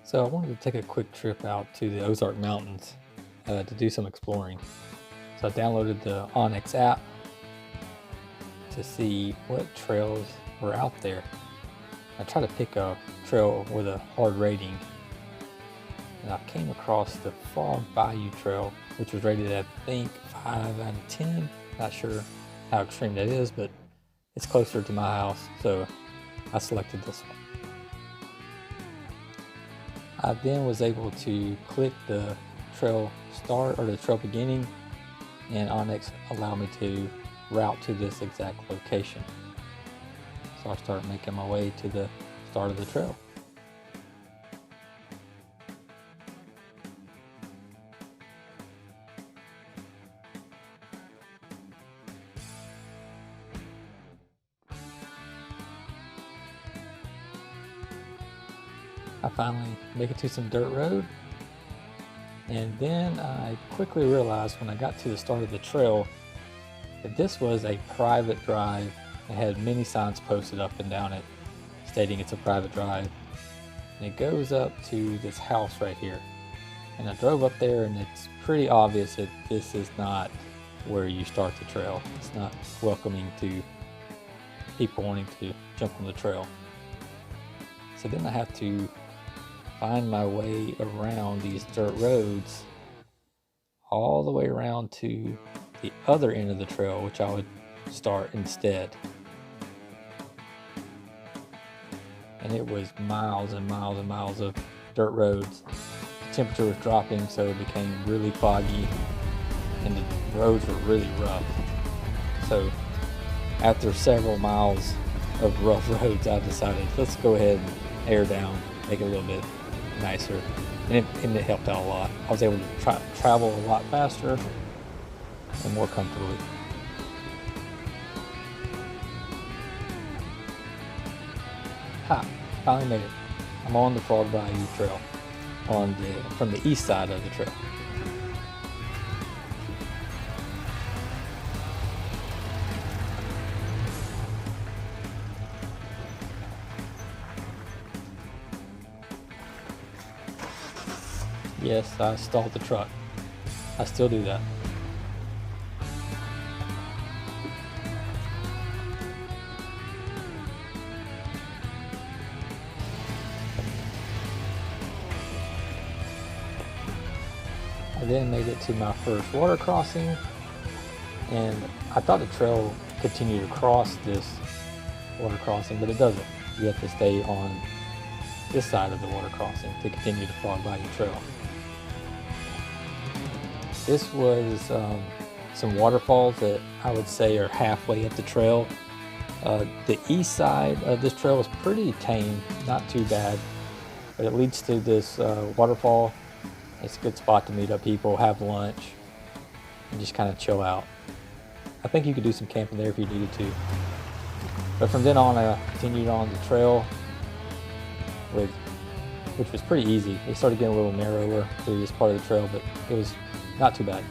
So I wanted to take a quick trip out to the Ozark Mountains to do some exploring. So I downloaded the Onyx app to see what trails were out there. I tried to pick a trail with a hard rating, and I came across the Frog Bayou Trail, which was rated at, I think, 5 out of 10. Not sure how extreme that is, but it's closer to my house, so I selected this one. I then was able to click the trail start or the trail beginning, and Onyx allowed me to route to this exact location. So I started making my way to the start of the trail. I finally make it to some dirt road, and then I quickly realized when I got to the start of the trail that this was a private drive. It had many signs posted up and down it stating it's a private drive, and it goes up to this house right here. And I drove up there, and it's pretty obvious that this is not where you start the trail. It's not welcoming to people wanting to jump on the trail. So then I have to find my way around these dirt roads all the way around to the other end of the trail, which I would start instead. And it was miles and miles and miles of dirt roads. The temperature was dropping, so it became really foggy, and the roads were really rough. So after several miles of rough roads, I decided, let's go ahead and air down, make it a little bit nicer, and it helped out a lot. I was able to travel a lot faster and more comfortably. Finally made it. I'm on the Frog Bayou Trail from the east side of the trail. Yes, I stalled the truck. I still do that. I then made it to my first water crossing, and I thought the trail continued across this water crossing, but it doesn't. You have to stay on this side of the water crossing to continue the Frog Bayou Trail. This was some waterfalls that I would say are halfway up the trail. The east side of this trail was pretty tame, not too bad, but it leads to this waterfall. It's a good spot to meet up people, have lunch, and just kind of chill out. I think you could do some camping there if you needed to. But from then on, I continued on the trail, which was pretty easy. It started getting a little narrower through this part of the trail, but it was not too bad.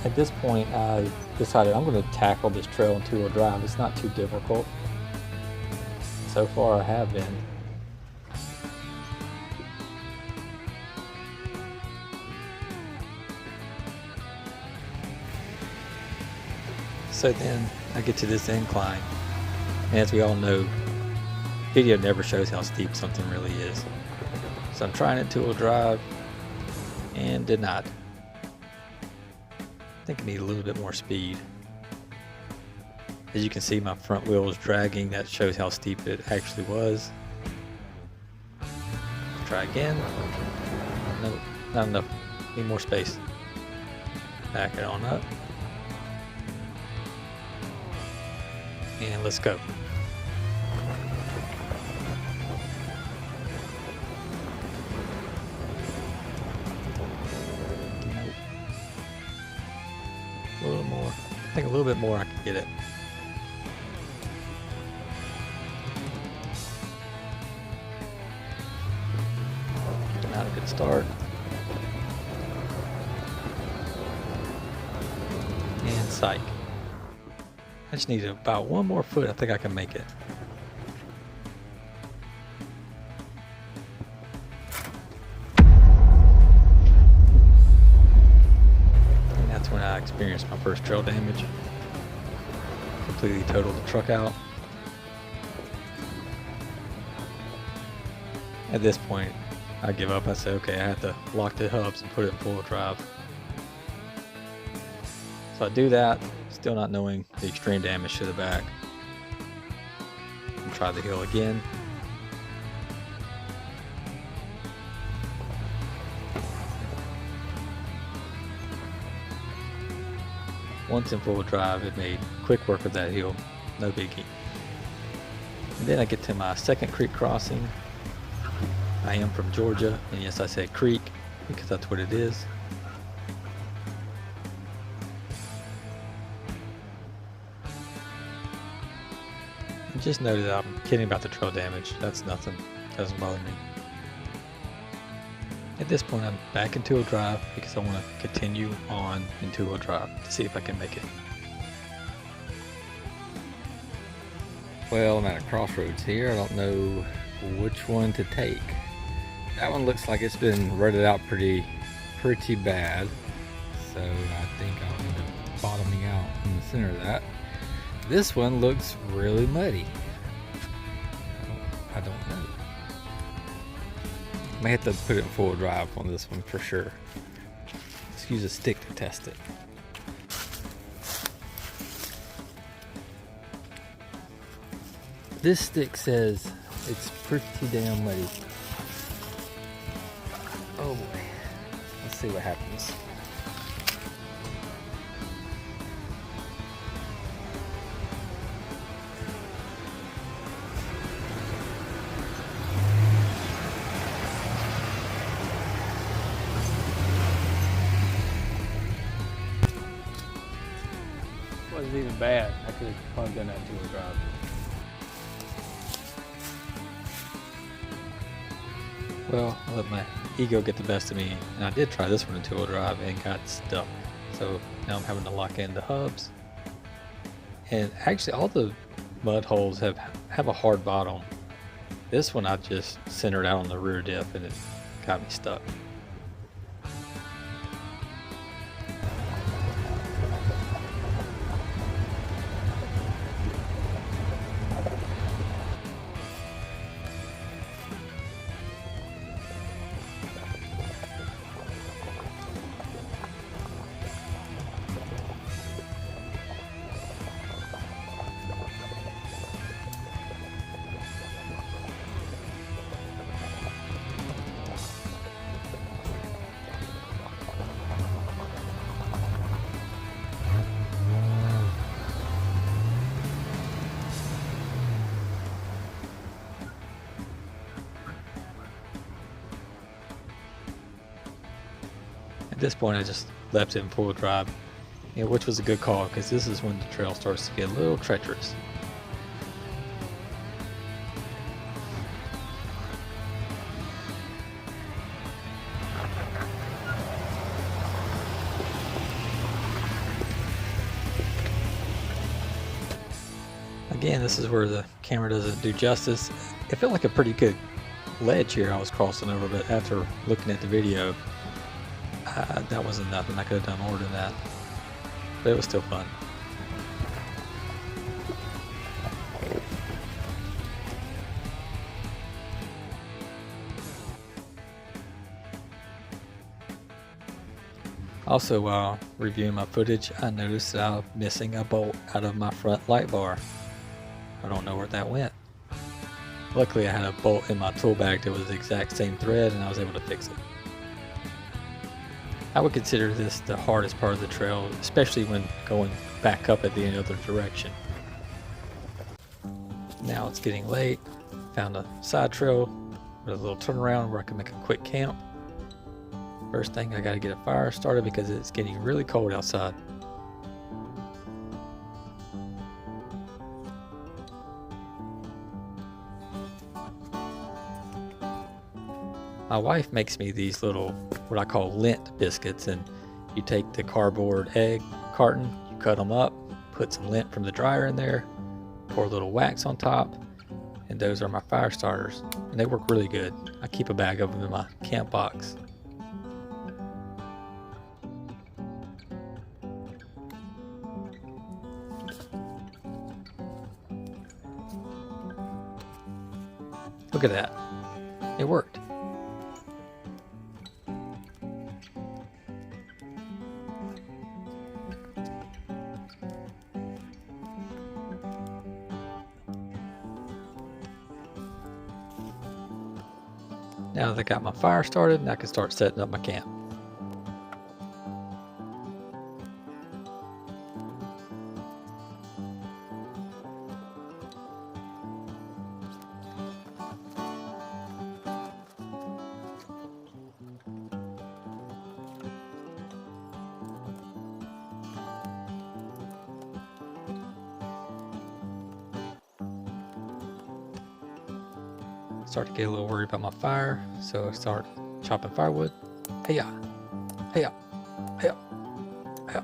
At this point, I decided I'm going to tackle this trail in two-wheel drive. It's not too difficult. So far, I have been. So then I get to this incline, and as we all know, video never shows how steep something really is. So I'm trying it two-wheel drive, and did not. I think I need a little bit more speed. As you can see, my front wheel is dragging. That shows how steep it actually was. Try again. Nope, not enough. Need more space. Back it on up. And let's go. A little more. I think a little bit more I can get it. Not a good start. And psych. I just need about one more foot. I think I can make it. trail damage. Completely totaled the truck out. At this point, I give up. I say, okay, I have to lock the hubs and put it in full drive. So I do that, still not knowing the extreme damage to the back. And try the hill again. Once in full drive, it made quick work of that hill, no biggie. And then I get to my second creek crossing. I am from Georgia, and yes, I said creek because that's what it is. And just noted that I'm kidding about the trail damage. That's nothing, doesn't bother me. At this point, I'm back in two-wheel drive because I want to continue on in two-wheel drive to see if I can make it. Well, I'm at a crossroads here. I don't know which one to take. That one looks like it's been rutted out pretty bad, so I think I'll end up bottoming out in the center of that. This one looks really muddy. I don't know. I may have to put it in full drive on this one for sure. Let's use a stick to test it. This stick says it's pretty damn muddy. Oh boy. Let's see what happens. Wasn't even bad. I could have probably done that two-wheel drive. Well, I let my ego get the best of me, and I did try this one in two-wheel drive and got stuck. So now I'm having to lock in the hubs. And actually all the mud holes have a hard bottom. This one I just centered out on the rear diff and it got me stuck. At this point, I just left it in full drive, which was a good call because this is when the trail starts to get a little treacherous. Again, this is where the camera doesn't do justice. It felt like a pretty good ledge here I was crossing over, but after looking at the video, that wasn't nothing. I could have done more than that, but it was still fun. Also, while reviewing my footage, I noticed that I'm missing a bolt out of my front light bar. I don't know where that went. Luckily, I had a bolt in my tool bag that was the exact same thread, and I was able to fix it. I would consider this the hardest part of the trail, especially when going back up at the other direction. Now it's getting late. Found a side trail with a little turnaround where I can make a quick camp. First thing, I gotta get a fire started because it's getting really cold outside. My wife makes me these little, what I call lint biscuits, and you take the cardboard egg carton, you cut them up, put some lint from the dryer in there, pour a little wax on top, and those are my fire starters, and they work really good. I keep a bag of them in my camp box. Look at that. It worked. Now that I got my fire started, I can start setting up my camp. Start to get a little worried about my fire, so I start chopping firewood. Hey-ya, hey-ya, hey-ya, hey-ya.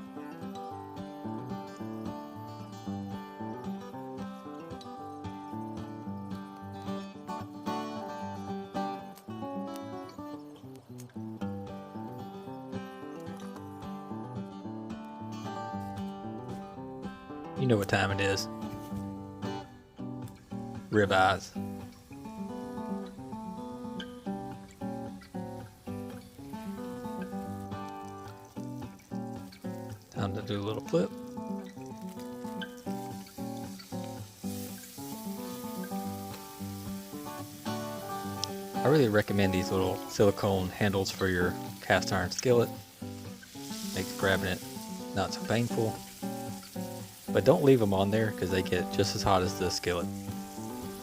You know what time it is. Ribeyes. Time to do a little flip. I really recommend these little silicone handles for your cast iron skillet. Makes grabbing it not so painful. But don't leave them on there because they get just as hot as the skillet.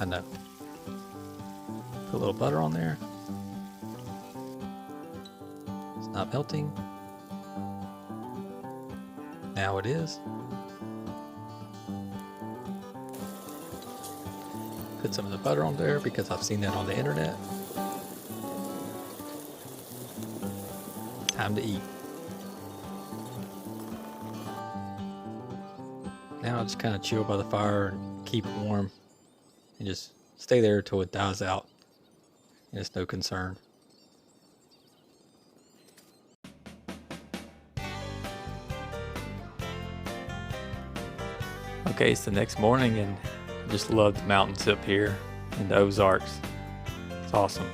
I know. Put a little butter on there. It's not melting. Now it is. Put some of the butter on there because I've seen that on the internet. Time to eat. Now I just kind of chill by the fire and keep warm and just stay there until it dies out. And it's no concern. Okay, it's the next morning and I just love the mountains up here in the Ozarks. It's awesome.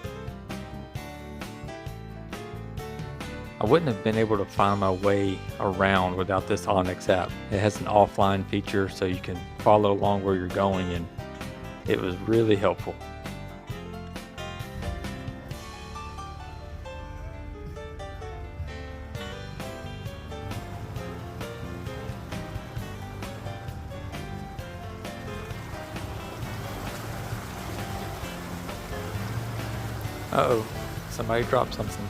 I wouldn't have been able to find my way around without this Onyx app. It has an offline feature so you can follow along where you're going, and it was really helpful. Uh-oh, somebody dropped something.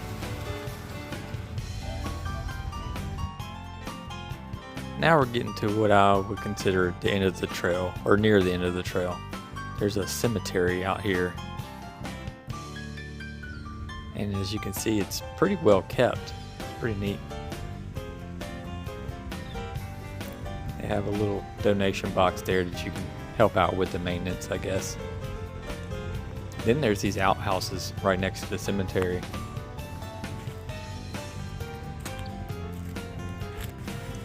Now we're getting to what I would consider the end of the trail, or near the end of the trail. There's a cemetery out here. And as you can see, it's pretty well kept. It's pretty neat. They have a little donation box there that you can help out with the maintenance, I guess. Then there's these outhouses right next to the cemetery.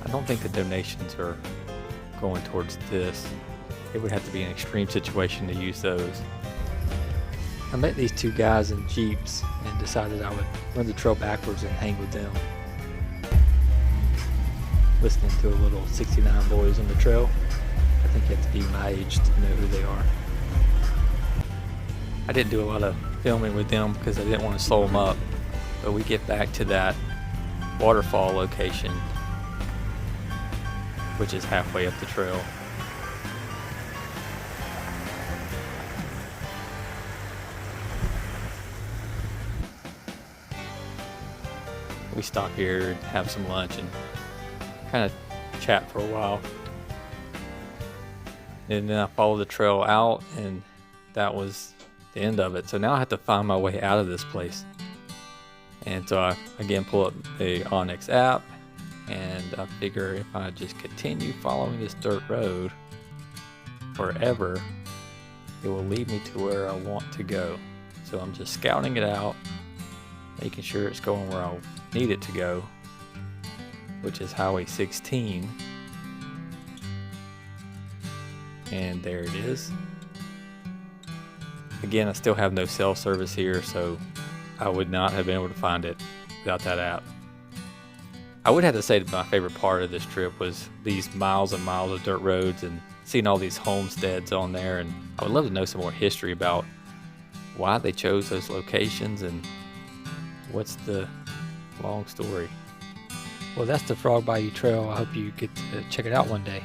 I don't think the donations are going towards this. It would have to be an extreme situation to use those. I met these two guys in Jeeps and decided I would run the trail backwards and hang with them. Listening to a little 69 boys on the trail. I think you have to be my age to know who they are. I didn't do a lot of filming with them because I didn't want to slow them up. But we get back to that waterfall location, which is halfway up the trail. We stop here and have some lunch and kind of chat for a while. And then I follow the trail out, and that was the end of it. So now I have to find my way out of this place. And so I again pull up the Onyx app, and I figure if I just continue following this dirt road forever, it will lead me to where I want to go. So I'm just scouting it out, making sure it's going where I need it to go, which is Highway 16. And there it is. Again, I still have no cell service here, so I would not have been able to find it without that app. I would have to say that my favorite part of this trip was these miles and miles of dirt roads and seeing all these homesteads on there. And I would love to know some more history about why they chose those locations and what's the long story. Well, that's the Frog Bayou Trail. I hope you get to check it out one day.